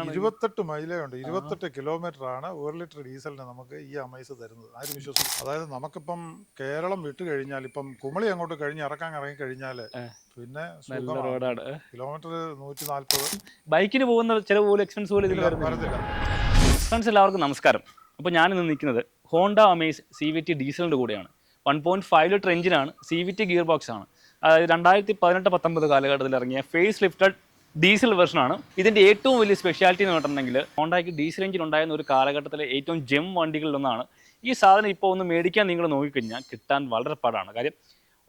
ആണ്. 28 മൈലേ ഉണ്ട്. 28 കിലോമീറ്റർ ആണ് 1 ലിറ്റർ ഡീസലിന് നമുക്ക് ഈ അമേസ് തരുന്നത്. ആരും വിശ്വസിക്കും. അതായത് നമുക്കിപ്പം കേരളം വിട്ട് കഴിഞ്ഞാൽ ഇപ്പം കുമളി അങ്ങോട്ട് കഴിഞ്ഞ് ഇറങ്ങി കഴിഞ്ഞാൽ പിന്നെ നല്ല സുഖമാണ്. റോഡാണ്. കിലോമീറ്റർ 140. ബൈക്കിന് പോകുന്ന ചിലവ് പോലും എക്സ്പെൻസ് പോലും ഇതിൽ വരത്തില്ല. ഫ്രണ്ട്സ് എല്ലാവർക്കും നമസ്കാരം. അപ്പോൾ ഞാനിന്ന് നിൽക്കുന്നത് ഹോണ്ട അമേസ് CVT ഡീസലിൻ്റെ കൂടെയാണ്. 1.5 ലിറ്റർ എഞ്ചിനാണ്, CVT ഗിയർ ബോക്സ് ആണ്. അതായത് 2018-19 കാലഘട്ടത്തിൽ ഇറങ്ങിയ ഫേസ് ലിഫ്റ്റഡ് ഡീസൽ വെർഷനാണ്. ഇതിൻ്റെ ഏറ്റവും വലിയ സ്പെഷ്യാലിറ്റി എന്ന് പറഞ്ഞിട്ടുണ്ടെങ്കിൽ ഹോണ്ടയ്ക്ക് ഡീസൽ എഞ്ചിൻ ഉണ്ടായിരുന്ന ഒരു കാലഘട്ടത്തിലെ ഏറ്റവും ജെം വണ്ടികളിലൊന്നാണ്. ഈ സാധനം ഇപ്പോൾ ഒന്ന് മേടിക്കാൻ നിങ്ങൾ നോക്കിക്കഴിഞ്ഞാൽ കിട്ടാൻ വളരെ പാടാണ്. കാര്യം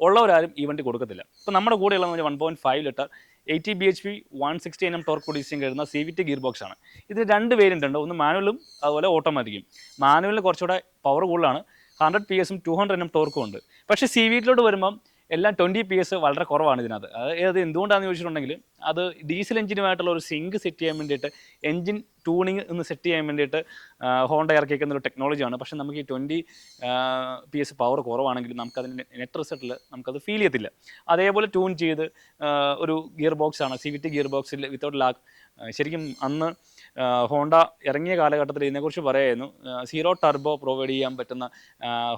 ഉള്ളവരാരും ഈ വണ്ടി കൊടുക്കത്തില്ല. ഇപ്പോൾ നമ്മുടെ കൂടെയുള്ളതെന്ന് പറഞ്ഞാൽ 1.5 litre 80 bhp 160 Nm torque producing കഴിയുന്ന CVT ഗിയർ ബോക്സ് ആണ്. ഇതിന് 2 വേരിയൻ്റ് ഉണ്ട്. ഒന്ന് മാനുവലും അതുപോലെ ഓട്ടോമാറ്റിക്കും. മാനുവലിന് കുറച്ചുകൂടെ പവർ കൂടുതലാണ്, 100 PS 200 Nm ടോർക്കും ഉണ്ട്. പക്ഷേ CVTയിലോട്ട് വരുമ്പം എല്ലാം 20 PS വളരെ കുറവാണ് ഇതിനകത്ത്. അതായത് എന്തുകൊണ്ടാണെന്ന് ചോദിച്ചിട്ടുണ്ടെങ്കിൽ അത് ഡീസൽ എഞ്ചിനുമായിട്ടുള്ള ഒരു സിങ്ക് സെറ്റ് ചെയ്യാൻ വേണ്ടിയിട്ട്, എഞ്ചിൻ ട്യൂണിങ് ഒന്ന് സെറ്റ് ചെയ്യാൻ വേണ്ടിയിട്ട് ഹോണ്ട ഇറക്കിയിരിക്കുന്ന ഒരു ടെക്നോളജിയാണ്. പക്ഷേ നമുക്ക് ഈ 20 PS പവർ കുറവാണെങ്കിൽ നമുക്കതിൻ്റെ നെറ്റ് റിസൾട്ടിൽ നമുക്കത് ഫീൽ ചെയ്യത്തില്ല. അതേപോലെ ട്യൂൺ ചെയ്ത് ഒരു ഗിയർ ബോക്സാണ് CVT ഗിയർ ബോക്സിൽ വിത്തൗട്ട് ലാഗ്. ശരിക്കും അന്ന് ഹോണ്ട ഇറങ്ങിയ കാലഘട്ടത്തിൽ ഇതിനെക്കുറിച്ച് പറയായിരുന്നു. 0 ടർബോ പ്രൊവൈഡ് ചെയ്യാൻ പറ്റുന്ന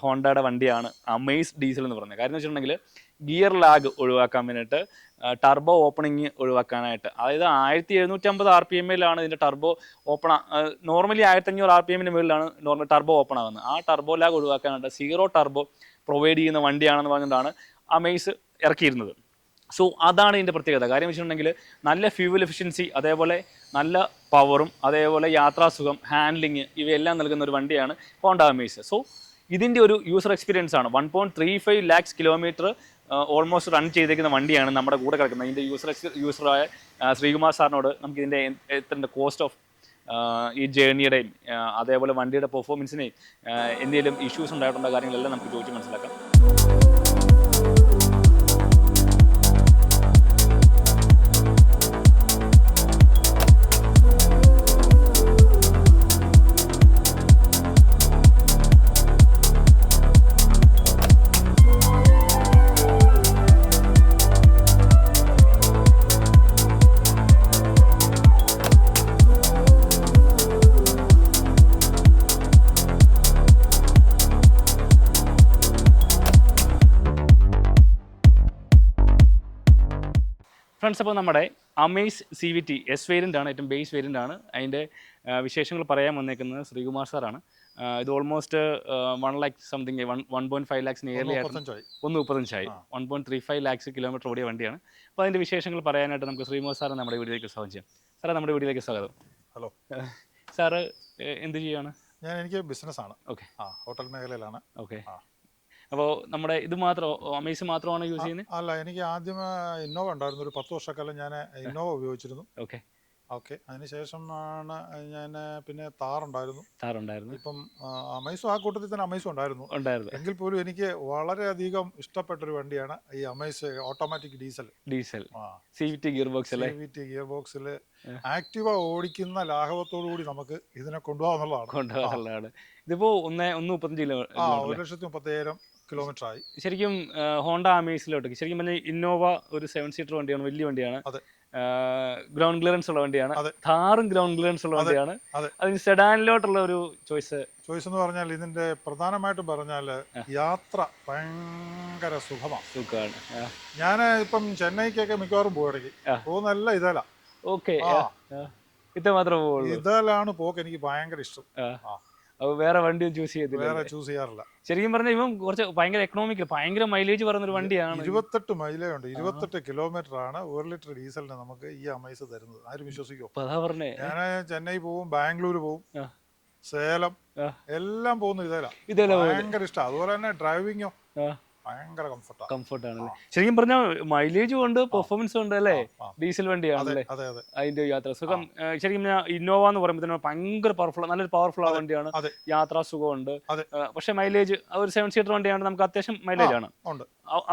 ഹോണ്ടയുടെ വണ്ടിയാണ് അമേസ് ഡീസൽ എന്ന് പറയുന്നത്. കാര്യം എന്ന് വെച്ചിട്ടുണ്ടെങ്കിൽ ഗിയർ ലാഗ് ഒഴിവാക്കാൻ വേണ്ടിയിട്ട്, ടർബോ ഓപ്പണിങ് ഒഴിവാക്കാനായിട്ട്. അതായത് 1750 RPM-ലാണ് ഇതിൻ്റെ ടർബോ ഓപ്പൺ. നോർമലി 1500 RPM-ന് മുകളിലാണ് നോർമൽ ടർബോ ഓപ്പൺ ആകുന്നത്. ആ ടർബോ ലാഗ് ഒഴിവാക്കാനായിട്ട് 0 ടർബോ പ്രൊവൈഡ് ചെയ്യുന്ന വണ്ടിയാണെന്ന് പറഞ്ഞുകൊണ്ടാണ് അമേസ് ഇറക്കിയിരുന്നത്. സോ അതാണ് ഇതിൻ്റെ പ്രത്യേകത. കാര്യം വെച്ചിട്ടുണ്ടെങ്കിൽ നല്ല ഫ്യൂവൽ എഫിഷ്യൻസി, അതേപോലെ നല്ല പവറും, അതേപോലെ യാത്രാസുഖം, ഹാൻഡ്ലിങ് ഇവയെല്ലാം നൽകുന്ന ഒരു വണ്ടിയാണ് ഹോണ്ട അമേസ്. സോ ഇതിൻ്റെ ഒരു യൂസർ എക്സ്പീരിയൻസ് ആണ്. 1.35 lakhs കിലോമീറ്റർ ഓൾമോസ്റ്റ് റൺ ചെയ്തേക്കുന്ന വണ്ടിയാണ് നമ്മുടെ കൂടെ കിടക്കുന്നത്. ഇതിൻ്റെ യൂസറായ ശ്രീകുമാർ സാറിനോട് നമുക്ക് ഇതിൻ്റെ എത്ര കോസ്റ്റ് ഓഫ് ഈ ജേർണിയുടെയും അതേപോലെ വണ്ടിയുടെ പെർഫോമൻസിനെയും എന്തെങ്കിലും ഇഷ്യൂസ് ഉണ്ടായിട്ടുള്ള കാര്യങ്ങളെല്ലാം നമുക്ക് ചോദിച്ച് മനസ്സിലാക്കാം. ഫ്രണ്ട്സ്, അപ്പോൾ നമ്മുടെ അമേസ് CVT S വേരിയൻ്റ് ആണ്, ഏറ്റവും ബേസ് വേരിയൻ്റ് ആണ്. അതിൻ്റെ വിശേഷങ്ങൾ പറയാൻ വന്നേക്കുന്നത് ശ്രീകുമാർ സാറാണ്. ഇത് almost 1 lakh something 1.5 lakhs nearly 1.35 1.35 lakhs kilometre ഓടിയ വണ്ടിയാണ്. അപ്പോൾ അതിൻ്റെ വിശേഷങ്ങൾ പറയാനായിട്ട് നമുക്ക് ശ്രീകുമാർ സാറെ നമ്മുടെ വീഡിയോയിലേക്ക് സ്വാഗതം ചെയ്യാം. സാറേ, നമ്മുടെ വീഡിയോയിലേക്ക് സ്വാഗതം. ഹലോ സാറ് എന്ത് ചെയ്യുകയാണ്? എനിക്ക് ബിസിനസ്സാണ്. ഓക്കെ. ഹോട്ടൽ മേഖലയിലാണ്. ഓക്കെ. അപ്പോൾ നമ്മുടെ ഇത് മാത്രം അമേസ് മാത്രമാണ് യൂസ് ചെയ്യുന്നത്? അല്ല, എനിക്ക് ആദ്യം ഇന്നോവ ഉണ്ടായിരുന്നു. ഒരു 10 വർഷക്കാലം ഞാൻ ഇന്നോവ ഉപയോഗിച്ചിരുന്നു. ഓക്കെ. അതിനുശേഷമാണ് ഞാൻ പിന്നെ താറുണ്ടായിരുന്നു. ഇപ്പം അമേസും ആ കൂട്ടത്തിൽ തന്നെ അമേസും ഉണ്ടായിരുന്നു. എങ്കിൽ പോലും എനിക്ക് വളരെയധികം ഇഷ്ടപ്പെട്ടൊരു വണ്ടിയാണ് ഈ Amaze automatic diesel CVT gear ബോക്സിൽ ആക്റ്റീവ ഓടിക്കുന്ന ലാഘവത്തോടു കൂടി നമുക്ക് ഇതിനെ കൊണ്ടുപോകാന്നുള്ളതാണ്. ഇതിപ്പോ 1.35 1,30,000 കിലോമീറ്റർ ആയി. ശരിക്കും ഹോണ്ട അമേസിലോട്ട് ശരിക്കും പറഞ്ഞാൽ ഇന്നോവ ഒരു 7 സീറ്റർ വണ്ടിയാണ്, വലിയ വണ്ടിയാണ്. ഗ്രൗണ്ട് ക്ലിയറൻസ് ഉള്ള വണ്ടിയാണ്. താറും ഗ്രൗണ്ട് ക്ലിയറൻസ് ഉള്ള വണ്ടിയാണ്. അതിന് സെഡാനിലോട്ടുള്ള ഒരു ചോയ്സ് എന്ന് പറഞ്ഞാൽ ഇതിന്റെ പ്രധാനമായിട്ടും പറഞ്ഞാൽ യാത്ര ഭയങ്കര സുഖമാണ്. ഞാൻ ഇപ്പം ചെന്നൈക്കൊക്കെ മിക്കവാറും പോകുന്നല്ല ഇതല്ല. ഓക്കെ. ഇത് മാത്രമേ പോകുള്ളൂ. ഇതല്ലാണ് പോക്ക്. എനിക്ക് ഭയങ്കര ഇഷ്ടം. വേറെ വണ്ടിയും ചൂസ് ചെയ്യാറില്ല. ശരിക്കും പറഞ്ഞാൽ ഇവൻ കുറച്ച് ഭയങ്കര എക്കണോമിക്കൽ, ഭയങ്കര മൈലേജ് പറയുന്നൊരു വണ്ടിയാണ്. 28 മൈലേ ഉണ്ട്. 28 കിലോമീറ്റർ ആണ് 1 ലിറ്റർ ഡീസലിന് നമുക്ക് ഈ അമേസ് തരുന്നത്. ആരും വിശ്വസിക്കുമോ? ഞാൻ ചെന്നൈ പോവും, ബാംഗ്ലൂർ പോവും, സേലം എല്ലാം പോകുന്നു ഇതല്ല. ഭയങ്കര ഇഷ്ടം. അതുപോലെ തന്നെ ഡ്രൈവിങ്ങോ ഭയങ്കര കംഫർട്ടാണ്. ശരിക്കും പറഞ്ഞാൽ മൈലേജ് കൊണ്ട് പെർഫോമൻസ് ഉണ്ട് അല്ലേ? ഡീസൽ വണ്ടിയാണല്ലേ അതിന്റെ യാത്രാ സുഖം. ശരിക്കും ഇന്നോവ എന്ന് പറയുമ്പോൾ ഭയങ്കര പവർഫുൾ, നല്ലൊരു പവർഫുൾ ആ വണ്ടിയാണ്. യാത്രാ സുഖമുണ്ട്. പക്ഷെ മൈലേജ് ഒരു 7 സീറ്റർ വണ്ടിയാണ്, നമുക്ക് അത്യാവശ്യം മൈലേജ് ആണ്.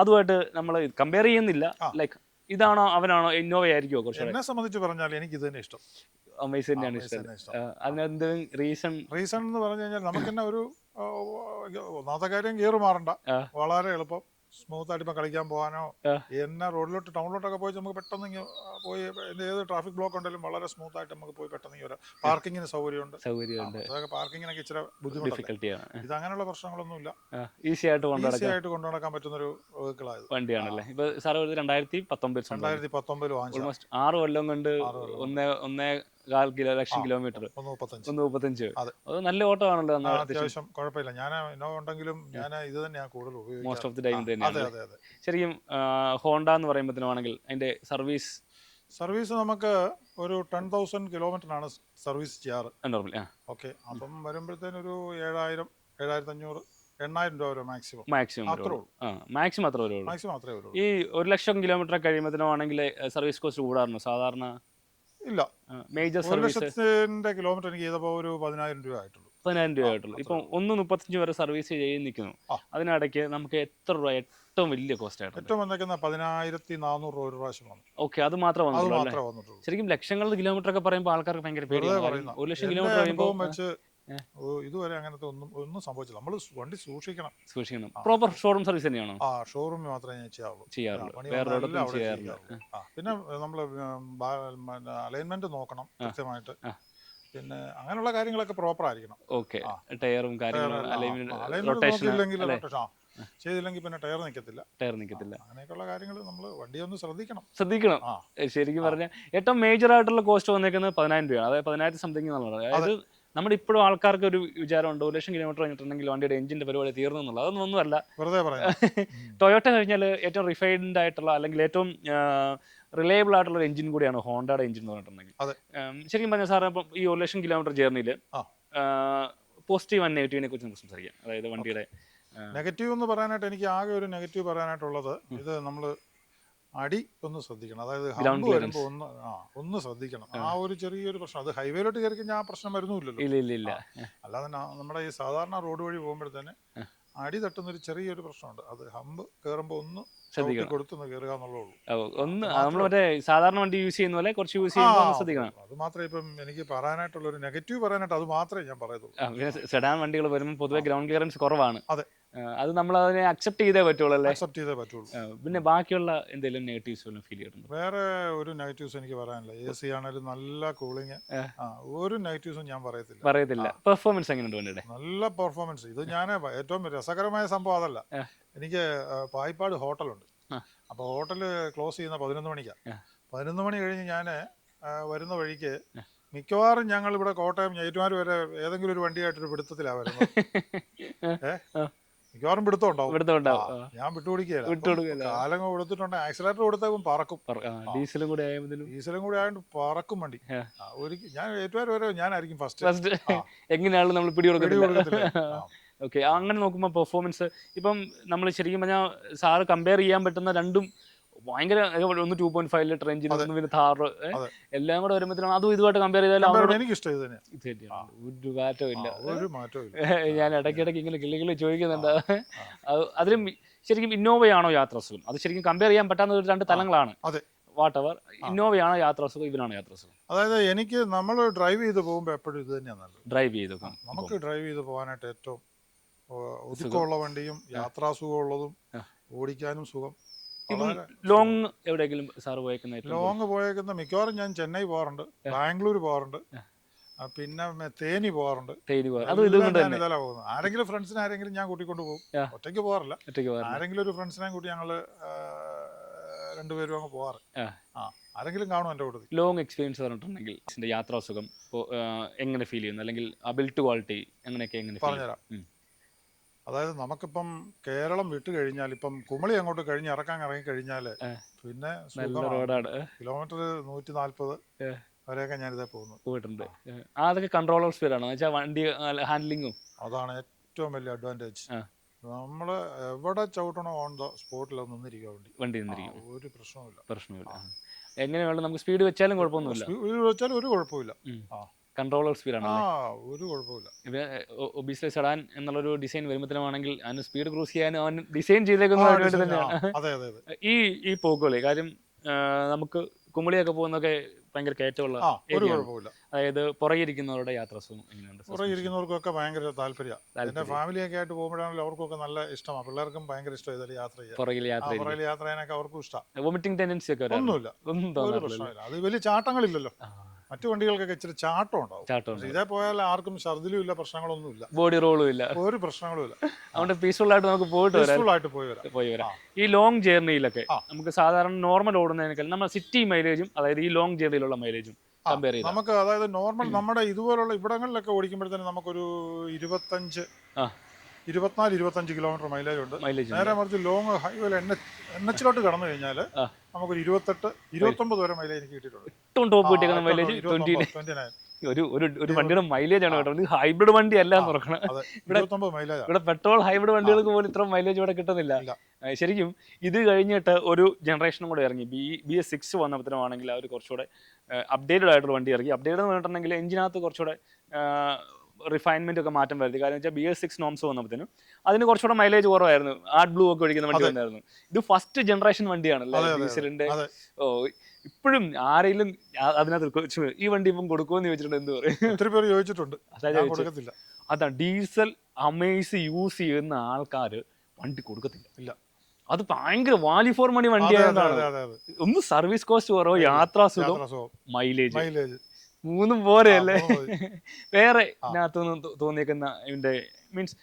അതുമായിട്ട് നമ്മൾ കമ്പയർ ചെയ്യുന്നില്ല. ലൈക്ക് ഇതാണോ അവനാണോ ഇന്നോവ ആയിരിക്കുമോ? കുറച്ച് എന്നെ സംബന്ധിച്ച് പറഞ്ഞാൽ എനിക്ക് ഇത് തന്നെ ഇഷ്ടം. അമേസ് തന്നെയാണ് ഇഷ്ടം. അതിനെന്ത് റീസൺ എന്ന് പറഞ്ഞു കഴിഞ്ഞാൽ നമുക്ക് തന്നെ ഒരു ഒന്നാമത്തെ കാര്യം ഗിയർ മാറണ്ട, വളരെ എളുപ്പം. സ്മൂത്ത് ആയിട്ട് ഇപ്പം കളിക്കാൻ പോകാനോ എന്നെ റോഡിലോട്ട് ടൗണിലോട്ടൊക്കെ പോയി നമുക്ക് പെട്ടെന്ന് പോയി ഏത് ട്രാഫിക് ബ്ലോക്ക് ഉണ്ടെങ്കിലും വളരെ സ്മൂത്ത് ആയിട്ട് നമുക്ക് പോയി പെട്ടെന്ന് വരാം. പാർക്കിങ്ങിന് സൗകര്യമുണ്ട്. അതൊക്കെ പാർക്കിങ്ങിനൊക്കെ ഇച്ചിരി ബുദ്ധിമുട്ടുണ്ട്. ഇത് അങ്ങനെയുള്ള പ്രശ്നങ്ങളൊന്നുമില്ല. ഈസി ആയിട്ട് കൊണ്ടു നടക്കാൻ പറ്റുന്ന ഒരു വെഹിക്കിളായത് വണ്ടിയാണല്ലേ. ഇപ്പൊ സാർ 2019 ഓൾമോസ്റ്റ് 6 കൊല്ലം കൊണ്ട് 1.25 ലക്ഷം കിലോമീറ്റർ, 135. അത് നല്ല ഓട്ടമാണല്ലോ. അത്യാവശ്യം കുഴപ്പമില്ല. ഞാൻ ഇന്നോവ ഉണ്ടെങ്കിലും ഞാൻ ഇത് തന്നെയാണ് കൂടുതൽ ഉപയോഗിക്കുന്നത്. മോസ്റ്റ് ഓഫ് ദി ടൈം തന്നെയാണ്. ശരിക്കും ഹോണ്ട എന്ന് പറയുമ്പോഴത്തേനാണെങ്കിൽ അതിന്റെ സർവീസ് നമുക്ക് ഒരു 10,000 കിലോമീറ്ററിനാണ് സർവീസ് ചെയ്യാറ്. ഓക്കെ, അപ്പം വരുമ്പോഴത്തേനൊരു 7,000, 7,500, 8,000 രൂപ വരെ മാക്സിമം അത്ര വരുള്ളൂ. ഈ 1 ലക്ഷം കിലോമീറ്റർ കഴിയുമ്പോഴത്തേനാണെങ്കിൽ സർവീസ് കോസ്റ്റ് കൂടാറുണ്ടോ സാധാരണ? ഇല്ല, മേജർ 1 ലക്ഷത്തിന്റെ കിലോമീറ്റർ എനിക്ക് ചെയ്തപ്പോൾ ഒരു 10,000 രൂപ ആയിട്ടുള്ളൂ. 10,000 രൂപ ആയിട്ടുള്ളൂ. ഇപ്പം 1.35 വരെ സർവീസ് ചെയ്ത് നിൽക്കുന്നു. അതിനിടയ്ക്ക് നമുക്ക് എത്ര രൂപ ഏറ്റവും വലിയ കോസ്റ്റ് ആയിട്ട്? ഏറ്റവും വന്നേക്കുന്ന 10,400 രൂപ ഒരു പ്രാവശ്യം വന്നു. ഓക്കെ, അത് മാത്രമേ വന്നിട്ടുള്ളൂ. ശരിക്കും ലക്ഷങ്ങളുടെ കിലോമീറ്റർ ഒക്കെ പറയുമ്പോൾ ആൾക്കാർക്ക് ഭയങ്കര പേടിയാണ്. 1 ലക്ഷം കിലോമീറ്റർ വെച്ച് ഇതുവരെ അങ്ങനത്തെ ഒന്നും സംഭവിച്ചില്ല. നമ്മൾ വണ്ടി സൂക്ഷിക്കണം. പ്രോപ്പർ ഷോറൂം സർവീസ് തന്നെയാണോ? ഷോറൂമിൽ മാത്രമേ ഞാൻ ചെയ്യാറുള്ളൂ. പിന്നെ നമ്മൾ അലൈൻമെന്റ് നോക്കണം കൃത്യമായിട്ട്. പിന്നെ അങ്ങനെയുള്ള കാര്യങ്ങളൊക്കെ പ്രോപ്പർ ആയിരിക്കണം. ഓക്കെ, ടയറും ചെയ്തില്ലെങ്കിൽ പിന്നെ ടയർ നിൽക്കത്തില്ല. അങ്ങനെയൊക്കെയുള്ള കാര്യങ്ങൾ നമ്മൾ വണ്ടി ഒന്ന് ശ്രദ്ധിക്കണം. ശരിക്കും പറഞ്ഞാൽ ഏറ്റവും മേജർ ആയിട്ടുള്ള കോസ്റ്റ് വന്നേക്കുന്നത് 10,000 രൂപയാണ്. അതായത് 10,000 സംതിങ് എന്നുള്ളത്. അതായത് നമ്മുടെ ഇപ്പോഴും ആൾക്കാർക്ക് ഒരു വിചാരമുണ്ട് 1 ലക്ഷം കിലോമീറ്റർ കഴിഞ്ഞിട്ടുണ്ടെങ്കിൽ വണ്ടിയുടെ എഞ്ചിന്റെ പരിപാടി തീർന്നു എന്നുള്ളത്. അതൊന്നുമല്ല. വെറുതെ പറയാം. ടൊയോട്ട കഴിഞ്ഞാൽ ഏറ്റവും റിഫൈൻഡ് ആയിട്ടുള്ള അല്ലെങ്കിൽ ഏറ്റവും റിലയബിൾ ആയിട്ടുള്ള ഒരു എഞ്ചിൻ കൂടിയാണ് ഹോണ്ടയുടെ എഞ്ചിൻ എന്ന് പറഞ്ഞിട്ടുണ്ടെങ്കിൽ. ശരിക്കും പറഞ്ഞാൽ സാറ് ഇപ്പം ഈ 1 ലക്ഷം കിലോമീറ്റർ ജേർണിയിൽ പോസിറ്റീവ് ആൻഡ് നെഗറ്റീവിനെ കുറിച്ച് നമുക്ക് സംസാരിക്കാം. അതായത് വണ്ടിയുടെ നെഗറ്റീവ് എന്ന് പറയാനായിട്ട് എനിക്ക് ആകെ ഒരു നെഗറ്റീവ് പറയാനായിട്ടുള്ളത്, ഇത് നമ്മൾ അടി ഒന്ന് ശ്രദ്ധിക്കണം. അതായത് ഹമ്പ് വരുമ്പോൾ ഒന്ന് ശ്രദ്ധിക്കണം. ആ ഒരു ചെറിയൊരു പ്രശ്നം. അത് ഹൈവേയിലോട്ട് കയറി കഴിഞ്ഞാൽ ആ പ്രശ്നം വരുന്നില്ലല്ലോ. അല്ലാതെ നമ്മുടെ ഈ സാധാരണ റോഡ് വഴി പോകുമ്പോഴത്തേന് അടി തട്ടുന്നൊരു ചെറിയൊരു പ്രശ്നമുണ്ട്. അത് ഹമ്പ് കയറുമ്പോൾ ഒന്ന് കൊടുത്തൊന്ന് കയറുക എന്നുള്ളൂ. സാധാരണ വണ്ടി യൂസ് ചെയ്യുന്ന പോലെ കുറച്ച് യൂസ് ചെയ്യുമ്പോൾ ശ്രദ്ധിക്കണം. അത് മാത്രമേ ഇപ്പം എനിക്ക് പറയാനായിട്ടുള്ള ഒരു നെഗറ്റീവ് പറയാനായിട്ട് അത് മാത്രമേ ഞാൻ പറയത്തുള്ളൂ. സെഡാൻ വണ്ടികൾ വരുമ്പോൾ പൊതുവെ ഗ്രൗണ്ട് ക്ലിയറൻസ് കുറവാണ്. അതെ, അത് നമ്മൾ അതിനെ അക്സെപ്റ്റ് ചെയ്തേ പറ്റുള്ളൂ. പിന്നെ ബാക്കിയുള്ള എന്തെങ്കിലും നെഗറ്റീവ്സ് ഫീൽ ചെയ്തിട്ടുണ്ട്? വേറെ ഒരു നെഗറ്റീവ്സ് എനിക്ക് പറയാനില്ല. AC ആണെങ്കിലും നല്ല കൂളിങ്. ഒരു നെഗറ്റീവ്സും ഞാൻ പറയത്തില്ല. പെർഫോമൻസ് എങ്ങനെയുണ്ട് വണ്ടിയുടെ? നല്ല പെർഫോമൻസ്. ഇത് ഞാൻ ഏറ്റവും രസകരമായ സംഭവം അതല്ല. എനിക്ക് പായിപ്പാട് ഹോട്ടലുണ്ട്. അപ്പോൾ ഹോട്ടല് ക്ലോസ് ചെയ്യുന്ന 11 മണിക്കാണ്. 11 മണി കഴിഞ്ഞ് ഞാൻ വരുന്ന വഴിക്ക് മിക്കവാറും ഞങ്ങൾ ഇവിടെ കോട്ടയം ഏറ്റുമാനൂർ വരെ ഏതെങ്കിലും ഒരു വണ്ടിയായിട്ടൊരു പിടുത്തത്തിലാണ് വരുന്നത്. മിക്കവാറും പിടുത്തമുണ്ടാവും. ഞാൻ വിട്ടുപിടിക്കുകയില്ല. കാലം കൊടുത്തിട്ടുണ്ട്. ആക്സിലേറ്റർ കൊടുത്തേക്കും പറക്കും. ഡീസലും കൂടി ആയതുകൊണ്ട് പറക്കും വണ്ടി. ഞാൻ ഏറ്റുമാനൂർ വരെ ഞാനായിരിക്കും ഫസ്റ്റ്. എങ്ങനെയാണ് നമ്മൾ പിടികൊടുക്കത്തില്ല. ഓക്കെ, അങ്ങനെ നോക്കുമ്പോൾ പെർഫോമൻസ് ഇപ്പം നമ്മൾ ശരിക്കും പറഞ്ഞാൽ സാറ് കമ്പയർ ചെയ്യാൻ പറ്റുന്ന രണ്ടും ഭയങ്കര, ഒന്ന് 2.5 ലിറ്റർ എഞ്ചിൻ, ഒന്ന് പിന്നെ താറ്, എല്ലാം കൂടെ വരുമ്പോഴത്തേനും അതും ഇതുമായിട്ട് കമ്പയർ ചെയ്താൽ എനിക്കിഷ്ടം ഇത് ഒരു മാറ്റവും ഇല്ല. ഞാൻ ഇടയ്ക്കിടയ്ക്ക് ഇങ്ങനെ കിളികളി ചോദിക്കുന്നുണ്ട്. അതിലും ശരിക്കും ഇന്നോവയാണോ യാത്രാസുഖം? അത് ശരിക്കും കമ്പയർ ചെയ്യാൻ പറ്റാത്ത ഒരു 2 തലങ്ങളാണ്. വാട്ടെവർ, ഇന്നോവയാണോ യാത്രാസുഖം, ഇവനാണോ യാത്രാസുഖം? അതായത് എനിക്ക് നമ്മൾ ഡ്രൈവ് ചെയ്ത് പോകുമ്പോൾ എപ്പോഴും ഇത് തന്നെയാണ് നല്ലത്. നമുക്ക് ഡ്രൈവ് ചെയ്ത് പോകാനായിട്ട് ഏറ്റവും ഒതുക്കമുള്ള വണ്ടിയും യാത്രാസുഖമുള്ളതും ഓടിക്കാനും സുഖം. ലോങ് എവിടെയെങ്കിലും സാർ പോയേക്കുന്ന? ലോങ് പോയേക്കുന്ന മിക്കവാറും ഞാൻ ചെന്നൈ പോകാറുണ്ട്, ബാംഗ്ലൂർ പോകാറുണ്ട്, പിന്നെ തേനി പോകാറുണ്ട്. ഇതെല്ലാം പോകുന്നത്. ആരെങ്കിലും ഫ്രണ്ട്സിനെ ആരെങ്കിലും ഞാൻ കൂട്ടിക്കൊണ്ട് പോകും. ഒറ്റയ്ക്ക് പോകാറില്ല. ആരെങ്കിലും ഒരു ഫ്രണ്ട്സിനെ കൂട്ടി ഞങ്ങള് 2 പേരും അങ്ങ് പോകാറ്. ആരെങ്കിലും കാണും എൻ്റെ കൂട്ടത്തിൽ. ലോങ് എക്സ്പീരിയൻസ് പറഞ്ഞിട്ടുണ്ടെങ്കിൽ യാത്രാസുഖം എങ്ങനെ ഫീൽ ചെയ്യുന്നു, അല്ലെങ്കിൽ ബിൽഡ് ക്വാളിറ്റി അങ്ങനെയൊക്കെ എങ്ങനെ പറഞ്ഞുതരാം. അതായത് നമുക്കിപ്പം കേരളം വിട്ട് കഴിഞ്ഞാൽ, ഇപ്പം കുമളി അങ്ങോട്ട് കഴിഞ്ഞ് ഇറങ്ങി കഴിഞ്ഞാൽ പിന്നെ കിലോമീറ്റർ 140 വരെയൊക്കെ ഞാനിതേ പോയിട്ടുണ്ട്. അതൊക്കെ കൺട്രോളർ സ്പീഡാണോ? വണ്ടി ഹാൻഡ്ലിങ്ങും അതാണ് ഏറ്റവും വലിയ അഡ്വാൻറ്റേജ്. നമ്മൾ എവിടെ ചവിട്ടണോ ഓൺ ദ സ്പോട്ടിൽ നിന്നിരിക്കുക വണ്ടി ഒരു പ്രശ്നമില്ല. എങ്ങനെ വേണം നമുക്ക് സ്പീഡ് വെച്ചാലും കുഴപ്പമൊന്നുമില്ല. ഒരു കുഴപ്പമില്ല. കൺട്രോളർ സ്പീഡാണ്, ഒരു കുഴപ്പമില്ല. ഒബിയസ്ലി സെഡാൻ എന്നുള്ളൊരു ഡിസൈൻ വരുമ്പോഴത്തേനാണെങ്കിൽ അതിന് സ്പീഡ് ക്രൂസ് ചെയ്യാൻ അവൻ ഡിസൈൻ ചെയ്തേക്കുന്നത് വേണ്ടി തന്നെയാണ്. ഈ പോക്കുകളെ കാര്യം നമുക്ക് കുമളിയൊക്കെ പോകുന്നൊക്കെ ഭയങ്കര കയറ്റമുള്ള ആ ഒരു ഏരിയയാണ്. കുഴപ്പമില്ല. അതായത് പുറകിരിക്കുന്നവരുടെ യാത്രാസുഖം എങ്ങനെയുണ്ട്? പുറകെ ഇരിക്കുന്നവർക്കൊക്കെ ഭയങ്കര താല്പര്യമാണ്. എൻ്റെ ഫാമിലിയൊക്കെ ആയിട്ട് പോകുമ്പോഴാണെങ്കിലും അവർക്കൊക്കെ നല്ല ഇഷ്ടമാണ്. പിള്ളേർക്കും ഭയങ്കര ഇഷ്ടമാണ് ഇതിൽ യാത്ര ചെയ്യാൻ. പുറകിൽ യാത്ര പുറകിൽ യാത്ര ചെയ്യാനൊക്കെ അവർക്കും ഇഷ്ടമാണ്. വോമിറ്റിംഗ് ടെൻഡൻസി ഒക്കെ വരാറുണ്ടോ? ഒന്നുമില്ല, ഒന്നും ഒരു തോന്നാറില്ല. പ്രശ്നമില്ല. അത് വലിയ ചാട്ടങ്ങളില്ലല്ലോ. മറ്റു വണ്ടികൾക്കൊക്കെ ഇച്ചിരി ചാട്ടം ഉണ്ടാവും. പക്ഷേ ഇതേ പോയാൽ ആർക്കും ഛർദിലും ഇല്ല, പ്രശ്നങ്ങളൊന്നുമില്ല, ബോഡി റോളും ഇല്ല, ഒരു പ്രശ്നങ്ങളും ഇല്ല. അതുകൊണ്ട് പീസ്ഫുൾ ആയിട്ട് നമുക്ക് പീസ്ഫുൾ ആയിട്ട് പോയി വരാം. ഈ ലോങ് ജേർണിയിലൊക്കെ നമുക്ക് സാധാരണ നോർമൽ ഓടുന്നതിനേക്കാൾ നമ്മൾ സിറ്റി മൈലേജും അതായത് ഈ ലോങ് ജേർണിയിലുള്ള മൈലേജും കമ്പയർ ചെയ്താൽ നമുക്ക് അതായത് നോർമൽ നമ്മുടെ ഇതുപോലുള്ള ഇവിടങ്ങളിലൊക്കെ ഓടിക്കുമ്പോഴത്തേനും നമുക്കൊരു 24-25 കിലോമീറ്റർ മൈലേജ് ഉണ്ട്. നേരെ മറിച്ച് ലോങ് ഹൈവേയിൽ NH-ലോട്ട് കടന്നു കഴിഞ്ഞാൽ നമുക്കൊരു 28-29 വരെ മൈലേജ് എനിക്ക് കിട്ടിയിട്ടുണ്ട്. ഏറ്റവും ടോപ്പ് കിട്ടിയ മൈലേജ് 29. ഒരു വണ്ടിയുടെ മൈലേജ് ആണ് കേട്ടോ. ഹൈബ്രിഡ് വണ്ടി അല്ല എന്ന് പറയണം. ഇവിടെ പെട്രോൾ ഹൈബ്രിഡ് വണ്ടികൾക്ക് പോലും ഇത്ര മൈലേജ് ഇവിടെ കിട്ടുന്നില്ല. ശരിക്കും ഇത് കഴിഞ്ഞിട്ട് ഒരു ജനറേഷനും കൂടെ ഇറങ്ങി, BS6 വന്നപ്പോഴാണെങ്കിൽ അവർ കുറച്ചുകൂടെ അപ്ഡേറ്റഡ് ആയിട്ടുള്ള വണ്ടി ഇറങ്ങി. അപ്ഡേറ്റഡ് എന്ന് പറഞ്ഞിട്ടുണ്ടെങ്കിൽ എഞ്ചിനകത്ത് കുറച്ചുകൂടെ റിഫൈൻമെന്റ് ഒക്കെ മാറ്റം വരുത്തി. കാരണം വെച്ചാൽ BS6 നോംസ് വന്നപ്പോഴത്തേനും അതിന് കുറച്ചുകൂടെ മൈലേജ് കുറവായിരുന്നു. ആർട്ട് ബ്ലൂ ഒക്കെ ഒഴിക്കുന്ന വണ്ടി വന്നായിരുന്നു. ഇത് ഫസ്റ്റ് ജനറേഷൻ വണ്ടിയാണല്ലേ ഡീസലിന്റെ. ഇപ്പോഴും ആരെങ്കിലും അതിനകത്ത് ഈ വണ്ടി ഇപ്പം കൊടുക്കുമെന്ന് ചോദിച്ചിട്ടുണ്ട്, എന്ത് പറയും? ഒത്തിരി പേര് ചോദിച്ചിട്ടുണ്ട്. അതാണ് ഡീസൽ അമേസ് യൂസ് ചെയ്യുന്ന ആൾക്കാർ വണ്ടി കൊടുക്കത്തില്ല. അത് ഭയങ്കര വാല്യൂ ഫോർ മണി വണ്ടിയായതാണ്. ഒന്ന് സർവീസ് കോസ്റ്റ് കുറവ്, യാത്രാസുഖം, മൈലേജ്, മൂന്നും പോരെയല്ലേ? വേറെ ഇതിനകത്തുനിന്ന് തോന്നിയേക്കുന്ന ഇതിന്റെ മീൻസ്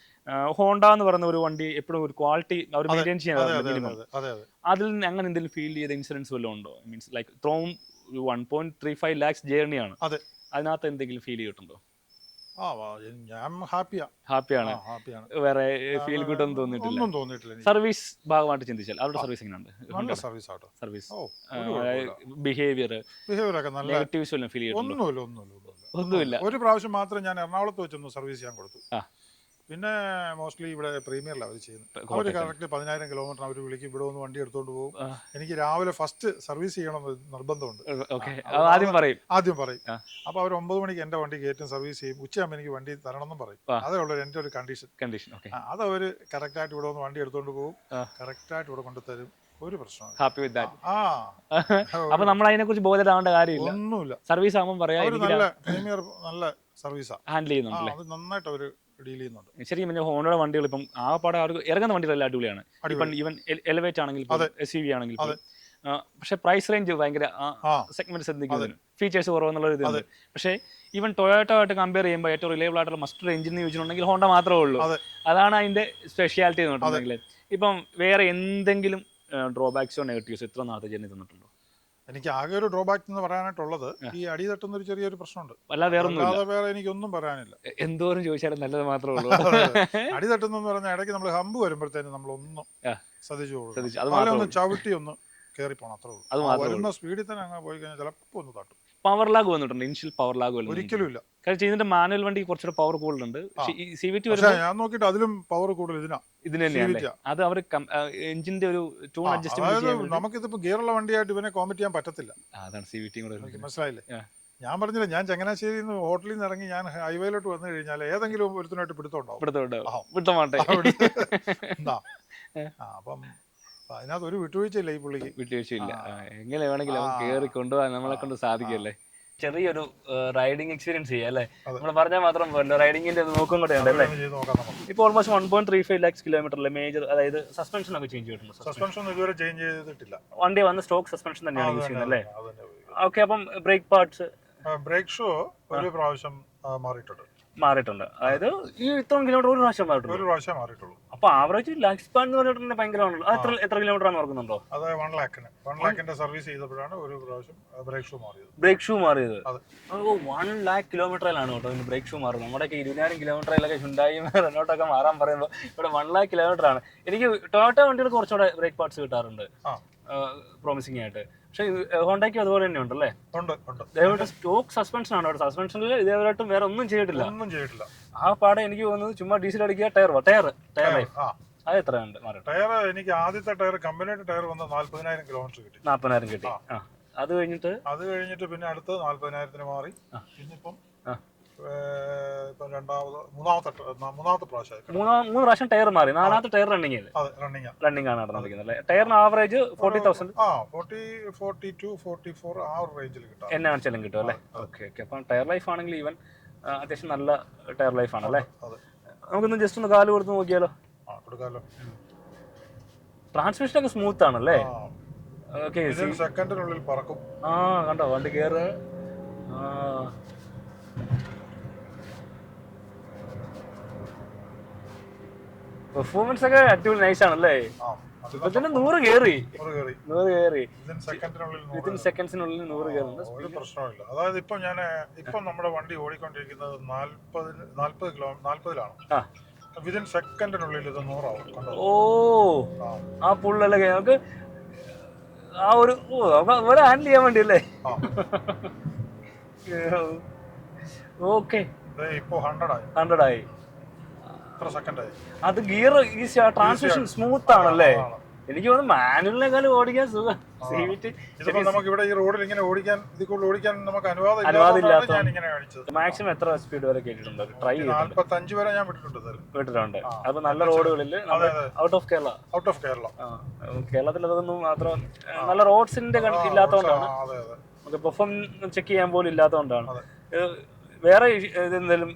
ഹോണ്ട എന്ന് പറയുന്ന ഒരു വണ്ടി എപ്പോഴും ഒരു ക്വാളിറ്റി അവർ മെയിൻറ്റെയിൻ ചെയ്യാൻ, അതിൽ അങ്ങനെ എന്തെങ്കിലും ഫീൽ ചെയ്ത ഇൻഷുറൻസ് വല്ലതും ഉണ്ടോ? മീൻസ് ലൈക്ക് ഇത്രയും 1.35 lakhs ജേർണിയാണ്, അതിനകത്ത് എന്തെങ്കിലും ഫീൽ ചെയ്തിട്ടുണ്ടോ? ഞാൻ ഹാപ്പിയാണ്. വേറെ ഫീൽ ഗുഡ് ഒന്നും തോന്നിയിട്ടില്ല. സർവീസ് ഭാഗമായിട്ട് ചിന്തിച്ചാൽ അവരുടെ സർവീസ് എങ്ങനെയുണ്ട്? സർവീസ് ബിഹേവിയർ നെഗറ്റീവ്സ് വല്ലതും ഫീൽ ചെയ്തിട്ടുണ്ടോ? ഒന്നുമില്ല. ഒരു പ്രാവശ്യം മാത്രം ഞാൻ എറണാകുളത്ത് വെച്ചൊന്ന് സർവീസ് ചെയ്യാൻ കൊടുത്തു. പിന്നെ മോസ്റ്റ്ലി ഇവിടെ പ്രീമിയറിലാണ് അവർ ചെയ്യുന്നത്. അവർ കറക്റ്റ് 10,000 കിലോമീറ്റർ അവർ വിളിക്കും, ഇവിടെ ഒന്ന് വണ്ടി എടുത്തുകൊണ്ട് പോകും. എനിക്ക് രാവിലെ ഫസ്റ്റ് സർവീസ് ചെയ്യണമെന്ന് നിർബന്ധമുണ്ട്. ആദ്യം പറയും. അപ്പോൾ അവർ 9 മണിക്ക് എൻ്റെ വണ്ടി കയറ്റും, സർവീസ് ചെയ്യും. ഉച്ചയാകുമ്പോൾ എനിക്ക് വണ്ടി തരണമെന്നും പറയും. അതേ ഉള്ളൂ എൻ്റെ ഒരു കണ്ടീഷൻ. അതവർ കറക്റ്റായിട്ട് ഇവിടെ ഒന്ന് വണ്ടി എടുത്തുകൊണ്ട് പോകും, കറക്റ്റായിട്ട് ഇവിടെ കൊണ്ടുതരും. ഒരു പ്രശ്നമാണ്. Happy with that. അപ്പൊ നമ്മൾ അതിനെ കുറിച്ച് ബോധരാവേണ്ട കാര്യമില്ല. ഒന്നുമില്ല. സർവീസ് ആകുമ്പോൾ പറയാം, നല്ല പ്രീമിയർ നല്ല സർവീസാണ് ഹാൻഡിൽ ചെയ്യുന്നുണ്ടല്ലേ? അത് നന്നായിട്ട് അവർ ഡീൽ ചെയ്യുന്നുണ്ട്. ശരിക്കും പറഞ്ഞാൽ ഹോണ്ടയുടെ വണ്ടികൾ ഇപ്പം ആകപ്പാടെ അവർക്ക് ഇറങ്ങുന്ന വണ്ടികളെല്ലാം അടിപൊളിയാണ്. ഇപ്പം ഈവൻ എലവേറ്റ് ആണെങ്കിൽ SUV ആണെങ്കിൽ, പക്ഷെ പ്രൈസ് റേഞ്ച് ഭയങ്കര സെഗ്മെന്റ് ശ്രദ്ധിക്കുന്നതിന് ഫീച്ചേഴ്സ് കുറവെന്നുള്ളൊരു ഇതുണ്ട്. പക്ഷേ ഈവൻ ടൊയോട്ടോയായിട്ട് കമ്പയർ ചെയ്യുമ്പോൾ ഏറ്റവും റിലയബിൾ ആയിട്ടുള്ള മസ്റ്റർ എഞ്ചിൻ ചോദിച്ചിട്ടുണ്ടെങ്കിൽ ഹോണ്ട മാത്രമേ ഉള്ളൂ. അതാണ് അതിന്റെ സ്പെഷ്യാലിറ്റി എന്ന് പറഞ്ഞിട്ടുണ്ടെങ്കിൽ. ഇപ്പം വേറെ എന്തെങ്കിലും ഡ്രോബാക്സോ നെഗറ്റീവ്സോ ഇത്ര നാളത്തെ ജേർണി തന്നിട്ടുണ്ടോ? എനിക്ക് ആകെ ഒരു ഡ്രോബാക്ക് എന്ന് പറയാനായിട്ടുള്ളത് ഈ അടി തട്ടുന്ന ഒരു ചെറിയൊരു പ്രശ്നമുണ്ട്. അല്ലാതെ വേറെ എനിക്കൊന്നും പറയാനില്ല. എന്തോരം ചോദിച്ചാലും നല്ലത് മാത്രമേ ഉള്ളൂ. അടി തട്ടുന്നെന്ന് പറഞ്ഞാൽ ഇടയ്ക്ക് നമ്മൾ ഹമ്പ് വരുമ്പോഴത്തേനും നമ്മളൊന്നും ശ്രദ്ധിച്ചു പോകും, ചവിട്ടി ഒന്ന് കയറി പോകണം, അത്രേ ഉള്ളൂ. വരുന്ന സ്പീഡിൽ തന്നെ അങ്ങ് പോയി കഴിഞ്ഞാൽ ചിലപ്പോൾ ഒന്ന് തട്ടും. പവർ ലാഗ് വന്നിട്ടുണ്ട്, ഇനിഷ്യൽ പവർ ലാഗ് ഒരിക്കലും ഇല്ല. കാരണം ചെയ്യുന്നതിന്റെ മാനുവൽ വണ്ടി കുറച്ചുകൂടെ പവർ കൂടുതലുണ്ട്. CVT ഞാൻ നോക്കിയിട്ട് അതിലും പവർ കൂടുതൽ ഇതിന് തന്നെയാണ്. അത് അവർ എഞ്ചിന്റെ ഒരു ട്യൂൺ അഡ്ജസ്റ്റ്മെന്റ്, നമുക്കിതിപ്പോ ഗിയറുള്ള വണ്ടിയായിട്ട് ഇവനെ കോമ്പറ്റ് ചെയ്യാൻ പറ്റത്തില്ല. അതാണ് CVT കൂടെ. മനസ്സിലായില്ലേ? ഞാൻ പറഞ്ഞില്ല, ഞാൻ ചങ്ങനാശ്ശേരിയിൽ നിന്ന് ഹോട്ടലിൽ നിന്ന് ഇറങ്ങി ഞാൻ ഹൈവേയിലോട്ട് വന്നു കഴിഞ്ഞാൽ ഏതെങ്കിലും ഒരുത്തനായിട്ട് പിടുത്തമുണ്ടാവും. അപ്പം അതിനകത്ത് ഒരു വിട്ടുവീഴ്ചയില്ല ഈ പുള്ളിക്ക്. വിട്ടുവീഴ്ചയില്ല. എങ്ങനെ വേണമെങ്കിലും കേറി കൊണ്ടുപോകാൻ നമ്മളെ കൊണ്ട് സാധിക്കല്ലേ. ചെറിയൊരു റൈഡിങ് എക്സ്പീരിയൻസ് ചെയ്യാം അല്ലേ? നമ്മൾ പറഞ്ഞാൽ മാത്രം പോരല്ലോ, റൈഡിങ്ങിന്റെ നോക്കും കൂടെ ഉണ്ട് അല്ലേ? ഇപ്പോൾ ഓൾമോസ്റ്റ് 1.35 lakhs കിലോമീറ്ററിലെ മേജർ, അതായത് സസ്പെൻഷൻ ഒക്കെ ചേഞ്ച് ചെയ്തിട്ടുണ്ട്. സസ്പെൻഷൻ ഇതുവരെ ചേഞ്ച് ചെയ്തിട്ടില്ല. വണ്ടി വന്ന് സ്റ്റോക്ക് സസ്പെൻഷൻ തന്നെയാണ് യൂസ് ചെയ്യുന്നത് അല്ലേ? ഓക്കെ. അപ്പം ബ്രേക്ക് പാർട്സ്, ബ്രേക്ക് ഷോ ഒരു പ്രാവശ്യം മാറിയിട്ടുണ്ട്. അതായത് ഈ ഇത്രയും കിലോമീറ്റർ ഒരു പ്രാവശ്യം മാറിയിട്ടുള്ളൂ. അപ്പൊ ആവറേജ് ലൈഫ് സ്പാൻ എന്ന് പറഞ്ഞിട്ടുണ്ടെങ്കിൽ ഭയങ്കരമാണല്ലോ. എത്ര കിലോമീറ്റർ ആണ് ഓർക്കുന്നുണ്ടോ? അത് 1 lakhന്റെ സർവീസ് ചെയ്തപ്പോഴാണ് ഒരു പ്രാവശ്യം ബ്രേക്ക് ഷൂ മാറിയത്. 1 lakh കിലോമീറ്ററിലാണ് കേട്ടോ ബ്രേക്ക് ഷൂ മാറുന്നത്. നമ്മുടെയൊക്കെ 20,000 കിലോമീറ്ററിലൊക്കെ ഹ്യുണ്ടായും റെനോട്ടൊക്കെ മാറാൻ പറയുമ്പോൾ ഇവിടെ 1 lakh കിലോമീറ്റർ ആണ്. എനിക്ക് ടൊയോട്ട വണ്ടികൾ കുറച്ചുകൂടെ ബ്രേക്ക് പാർട്സ് കിട്ടാറുണ്ട് പ്രോമിസിംഗ് ആയിട്ട്. പക്ഷെ ഹോണ്ടയ്ക്ക് അതുപോലെ തന്നെ ഉണ്ടല്ലേ? ദയവായിട്ട് സ്റ്റോക്ക് സസ്പെൻഷൻ ആണ്. സസ്പെൻഷനിൽ ഇതേവരായിട്ടും വേറെ ഒന്നും ചെയ്തിട്ടില്ല. ആ പാടെ എനിക്ക് തോന്നുന്നത് ചുമ്മാ ഡീസൽ അടിക്കുക, ടയർ ലൈഫ് അത് എത്രയുണ്ട്? ടയർ എനിക്ക് ആദ്യത്തെ ടയർ കമ്പനിയുടെ ടയർ വന്ന് 40,000 കിലോമീറ്റർ കിട്ടി. 40,000 കിട്ടി. അത് കഴിഞ്ഞിട്ട് പിന്നെ അടുത്ത് 40,000 മാറി. പിന്നെ ഇപ്പം മൂന്നാമത്തെ പ്രാവശ്യം. മൂന്ന് പ്രാവശ്യം ടയർ മാറി, നാലാമത്തെ ടയർ റണ്ണിങ് റണ്ണിങ് ആണ് നടന്നിരിക്കുന്നത് അല്ലേ? ടയറിന് ആവറേജ് 40,000 42-44 ആ ഒരു റേഞ്ചിൽ കിട്ടും, എന്നെ കാണിച്ചാലും കിട്ടും അല്ലേ? Okay okay. അപ്പം ടയർ ലൈഫ് ആണെങ്കിൽ ഈവൻ അത്യാവശ്യം നല്ല ടയർ ലൈഫ് ആണല്ലേ? നമുക്കൊന്ന് ജസ്റ്റ് ഒന്ന് കാല് കൊടുത്ത് നോക്കിയാലോ? ട്രാൻസ്മിഷൻ ഒക്കെ സ്മൂത്ത് ആണല്ലേ? ഓക്കെ. സെക്കൻഡിനുള്ളിൽ പറക്കും. കണ്ടോ വണ്ടി കയറ്. പെർഫോമൻസ് ഒക്കെ അടിപൊളി നൈസ് ആണല്ലേ? ഇപ്പൊ തന്നെ 100 കയറി. വിത്തിൻ സെക്കൻഡ്സിനുള്ളിൽ 100 കയറുന്നുണ്ട്. ഒരു പ്രശ്നമില്ല. അതായത് ഇപ്പൊ നമ്മുടെ വണ്ടി ഓടിക്കൊണ്ടിരിക്കുന്നത് 40-ലാണ്. വിത്തിൻ സെക്കൻഡിനുള്ളിൽ ഇത് 100 ആവും. ആ പുള്ളല്ലേ നമുക്ക് ആ ഒരു ഹാൻഡിൽ ചെയ്യാൻ വേണ്ടിയല്ലേ? ഓക്കെ. ഇപ്പൊ 100 ആയി. അത് ഗിയർ ഈസി, ട്രാൻസ്മിഷൻ സ്മൂത്ത് ആണല്ലേ? എനിക്ക് തോന്നുന്നു മാനുവലിനെക്കാളും ഓടിക്കാൻ സുഖം. നമുക്ക് ഇവിടെ ഈ റോഡിൽ ഇങ്ങനെ ഓടിക്കാൻ നമുക്ക് അനുവാദം ഇല്ലാത്ത മാക്സിമം എത്ര സ്പീഡ് വരെ കേട്ടിട്ടുണ്ട്? ട്രൈ 45 വരെ ഞാൻ വിട്ടിട്ടുണ്ട്. അപ്പൊ നല്ല റോഡുകളിൽ ഔട്ട് ഓഫ് കേരള കേരളത്തിൽ അതൊന്നും മാത്രം നല്ല റോഡ്സിന്റെ ഇല്ലാത്തതുകൊണ്ടാണ്, നമുക്ക് പെർഫോം ചെക്ക് ചെയ്യാൻ പോലും ഇല്ലാത്തതുകൊണ്ടാണ്. വേറെ എന്തെങ്കിലും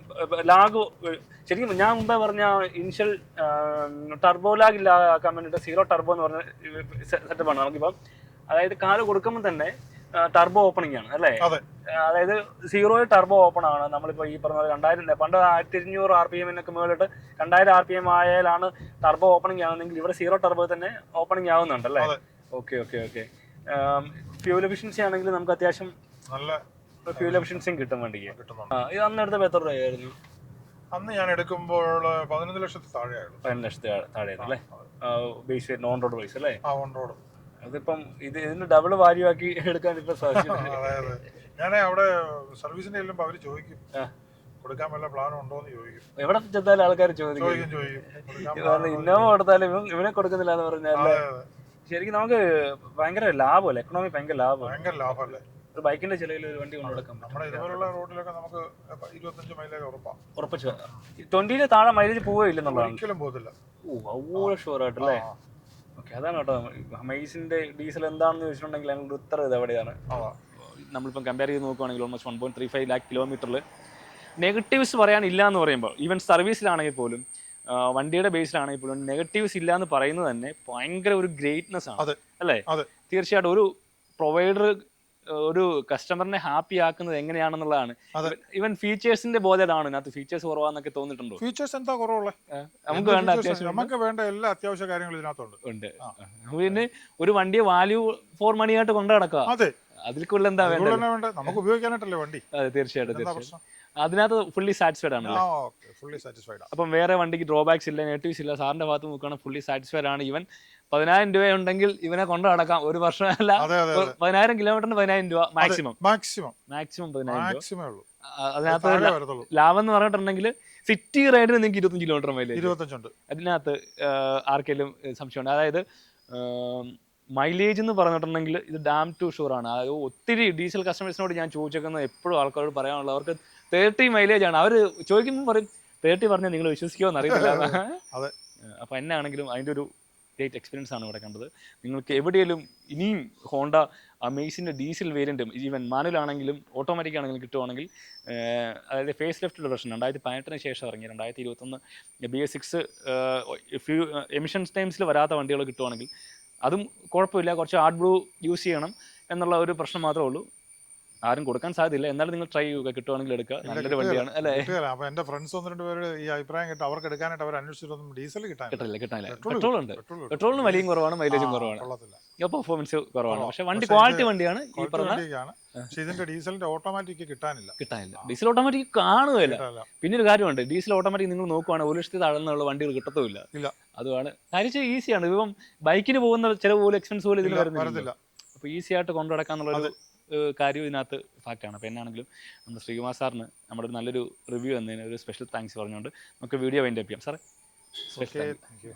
ലാഗ്, ശരിക്കും ഞാൻ മുമ്പേ പറഞ്ഞ ഇനിഷ്യൽ ടർബോ ലാഗ് ഇല്ലാക്കാൻ വേണ്ടിയിട്ട് സീറോ ടർബോ എന്ന് പറഞ്ഞ സെറ്റപ്പാണ് നമുക്കിപ്പം. അതായത് കാല് കൊടുക്കുമ്പോൾ തന്നെ ടർബോ ഓപ്പണിംഗ് ആണ് അല്ലേ? അതായത് സീറോ ടർബോ ഓപ്പൺ ആണ്. നമ്മളിപ്പോൾ ഈ പറഞ്ഞ 2000 പണ്ട് 1500 RPM മുകളിലിട്ട് 2000 RPM ആയാലാണ് ടർബോ ഓപ്പണിംഗ് ആകുന്നെങ്കിൽ ഇവിടെ സീറോ ടർബോ തന്നെ ഓപ്പണിംഗ് ആവുന്നുണ്ട് അല്ലേ? ഓക്കെ. ഫ്യൂൽ എഫിഷ്യൻസി ആണെങ്കിൽ നമുക്ക് അത്യാവശ്യം നല്ല ഫ്യൂൽ എഫിഷ്യൻസിയും കിട്ടും വണ്ടിക്ക്. ഇത് അന്ന് എടുത്തപ്പോൾ എത്ര രൂപയായിരുന്നു? അന്ന് ഞാൻ എടുക്കുമ്പോൾ 15 ലക്ഷത്തിൽ താഴെയായിരുന്നു. 15 ലക്ഷത്തിൽ താഴെയായിരുന്നു അല്ലേ? ബേസ് നോൺ റോഡ് പ്രൈസ് അല്ലേ? On road. അതിപ്പം ഇതിന് ഡബിൾ വാല്യൂ ആക്കി എടുക്കാൻ ഇപ്പൊ ഞാൻ അവിടെ സർവീസിന്റെ ചെല്ലുമ്പോൾ അവര് ചോദിക്കും കൊടുക്കാൻ വല്ല പ്ലാനും ഉണ്ടോ എന്ന് ചോദിക്കും. എവിടെ ചെന്നാലും ആൾക്കാർ ചോദിക്കും. ഇന്നോവ കൊടുത്താലും ഇവനെ കൊടുക്കുന്നില്ല എന്ന് പറഞ്ഞാല് ശരിക്കും നമുക്ക് ഭയങ്കര ലാഭമല്ലേ? എക്കണോമി ഭയങ്കര ലാഭമല്ലേ? ഒരു ബൈക്കിന്റെ ചിലവിൽ ഒരു വണ്ടി കൊണ്ടുകൊടുക്കാം. നമ്മുടെ ഇതുപോലുള്ള റോഡിലൊക്കെ നമുക്ക് 25 മൈലേജ് ഉറപ്പിച്ചു. 20 താഴെ മൈലേജ് പോവുകയില്ലെന്നുള്ളതാണ്. ഒരിക്കലും പോകത്തില്ല. ഷുവർ ആയിട്ടല്ലേ? ഓക്കെ. അതാണ് കേട്ടോ അമേസിന്റെ ഡീസൽ എന്താണെന്ന് ചോദിച്ചിട്ടുണ്ടെങ്കിൽ അതിൻ്റെ ഉത്തരം ഇത് എവിടെയാണ്. നമ്മളിപ്പം കമ്പയർ ചെയ്ത് നോക്കുകയാണെങ്കിൽ ഓൾമോസ്റ്റ് 1.35 lakh കിലോമീറ്ററിൽ നെഗറ്റീവ്സ് പറയാനില്ല എന്ന് പറയുമ്പോൾ, ഈവൻ സർവീസിലാണെങ്കിൽ പോലും വണ്ടിയുടെ ബേസിലാണെങ്കിൽ പോലും നെഗറ്റീവ്സ് ഇല്ല എന്ന് പറയുന്നത് തന്നെ ഭയങ്കര ഒരു ഗ്രേറ്റ്നെസ് ആണ് അല്ലേ? തീർച്ചയായിട്ടും ഒരു പ്രൊവൈഡർ ഒരു കസ്റ്റമറിനെ ഹാപ്പി ആക്കുന്നത് എങ്ങനെയാണെന്നുള്ളതാണ്. ഈവൻ ഫീച്ചേഴ്സിന്റെ ബോധമാണ്. ഇതിനകത്ത് ഫീച്ചേഴ്സ് കുറവാന്നൊക്കെ തോന്നിയിട്ടുണ്ടോ? ഫീച്ചേഴ്സ് എന്താ കുറവുള്ളത്? നമുക്ക് വേണ്ട എല്ലാ അത്യാവശ്യ കാര്യങ്ങളും ഇതിനകത്തുണ്ട്. പിന്നെ ഒരു വണ്ടിയെ വാല്യൂ ഫോർ മണി ആയിട്ട് കൊണ്ടു നടക്കുക. അതിൽ കൂടുതൽ എന്താ വേണ്ടത്? നമുക്ക് ഉപയോഗിക്കാനായിട്ടല്ലേ വണ്ടി. അതെ, തീർച്ചയായിട്ടും. അതിനകത്ത് ഫുള്ളി സാറ്റിസ്ഫൈഡ് ആണ്. അപ്പം വേറെ വണ്ടിക്ക് ഡ്രോബാക്സ് ഇല്ല, നെഗറ്റീവ്സ് ഇല്ല. സാറിന്റെ ഭാഗത്ത് നോക്കുകയാണെങ്കിൽ ഫുള്ളി സാറ്റിസ്ഫൈഡ് ആണ്. ഈവൻ 10,000 രൂപ ഉണ്ടെങ്കിൽ ഇവനെ കൊണ്ടു നടക്കാം. ഒരു വർഷം അല്ല, 10,000 കിലോമീറ്ററിന് 10,000 രൂപ മാക്സിമം 10,000 രൂപ. അതിനകത്ത് ലാഭം എന്ന് പറഞ്ഞിട്ടുണ്ടെങ്കിൽ സിറ്റി റൈഡിന് നിങ്ങൾക്ക് 25 കിലോമീറ്റർ മൈലേജ് 25 ഉണ്ട്. അതിനകത്ത് ആർക്കെങ്കിലും സംശയമുണ്ട്. അതായത് മൈലേജ് എന്ന് പറഞ്ഞിട്ടുണ്ടെങ്കിൽ ഇത് ഡാം ടു ഷുവർ ആണ്. അതായത് ഒത്തിരി ഡീസൽ കസ്റ്റമേഴ്സിനോട് ഞാൻ ചോദിച്ചേക്കുന്നത് എപ്പോഴും ആൾക്കാരോട് പറയാനുള്ളത് അവർക്ക് 30 മൈലേജ് ആണ്. അവർ ചോദിക്കുമ്പോൾ പറയും 30 പറഞ്ഞാൽ നിങ്ങൾ വിശ്വസിക്കുമോ എന്നറിയത്തില്ല. അപ്പം എന്നെ ആണെങ്കിലും അതിൻ്റെ ഒരു ഗ്രേറ്റ് എക്സ്പീരിയൻസ് ആണ് ഇവിടെ കണ്ടത്. നിങ്ങൾക്ക് എവിടെയെങ്കിലും ഇനിയും ഹോണ്ട അമേസിൻ്റെ ഡീസൽ വേരിയൻറ്റും ഈവൻ മാനുവലാണെങ്കിലും ഓട്ടോമാറ്റിക് ആണെങ്കിലും കിട്ടുവാണെങ്കിൽ, അതായത് ഫേസ് ലിഫ്റ്റ് വെർഷൻ 2018 ശേഷം ഇറങ്ങി 2021 BS6 എമിഷൻ ടൈംസിൽ വരാത്ത വണ്ടികൾ കിട്ടുവാണെങ്കിൽ അതും കുഴപ്പമില്ല. കുറച്ച് ഹാർഡ് ബ്ലൂ യൂസ് ചെയ്യണം എന്നുള്ള ഒരു പ്രശ്നം മാത്രമേ ഉള്ളൂ. ആരും കൊടുക്കാൻ സാധ്യതയില്ല. എന്നാലും നിങ്ങൾ ട്രൈ ചെയ്യുക, കിട്ടുവാണെങ്കിൽ എടുക്കുക. നല്ലൊരു വണ്ടിയാണ് അല്ലേ? അപ്പൊ എന്റെ ഫ്രണ്ട്സ് 1-2 പേര് ഈ അഭിപ്രായം കേട്ട് അവർക്ക് എടുക്കാനായിട്ട് അവർ അന്വേഷിച്ചിട്ടൊന്നും ഡീസൽ കിട്ടാനില്ല. പെട്രോൾ ഉണ്ട്. പെട്രോളിന് വലിയും കുറവാണ്, മൈലേജും കുറവാണ്, പെർഫോമൻസ് കുറവാണ്. പക്ഷെ വണ്ടി ക്വാളിറ്റി വണ്ടിയാണ് ഈ പറഞ്ഞ. പക്ഷേ ഇതിന്റെ ഡീസലിന്റെ ഓട്ടോമാറ്റിക് കിട്ടാനില്ല. ഡീസൽ ഓട്ടോമാറ്റിക് കാണുകയില്ല. പിന്നെ ഒരു കാര്യമുണ്ട്, ഡീസൽ ഓട്ടോമാറ്റിക് നിങ്ങൾ നോക്കുവാണെങ്കിൽ 1 ലക്ഷത്തിൽ താഴെന്നുള്ള വണ്ടികൾ കിട്ടത്തുമില്ല. അതുമാണ് കാര്യം. ഈസിയാണ്. ഇപ്പം ബൈക്കിന് പോകുന്ന ചിലവ് പോലും എക്സ്പെൻസ് പോലും ഇതിന് വരുന്നില്ല. അപ്പോൾ ഈസി ആയിട്ട് കൊണ്ടു നടക്കാന്നുള്ളൊരു കാര്യം ഇതിനകത്ത് ഫാക്റ്റാണ്. അപ്പോൾ എന്നാണെങ്കിലും നമ്മുടെ ശ്രീകുമാർ സാറിന് നമ്മുടെ ഒരു നല്ലൊരു റിവ്യൂ എന്നതിന് ഒരു സ്പെഷ്യൽ താങ്ക്സ് പറഞ്ഞുകൊണ്ട് നമുക്ക് വീഡിയോ വൈൻഡ് അപ്പ് ചെയ്യാം. സാറേ, സ്പെഷ്യൽ താങ്ക് യു.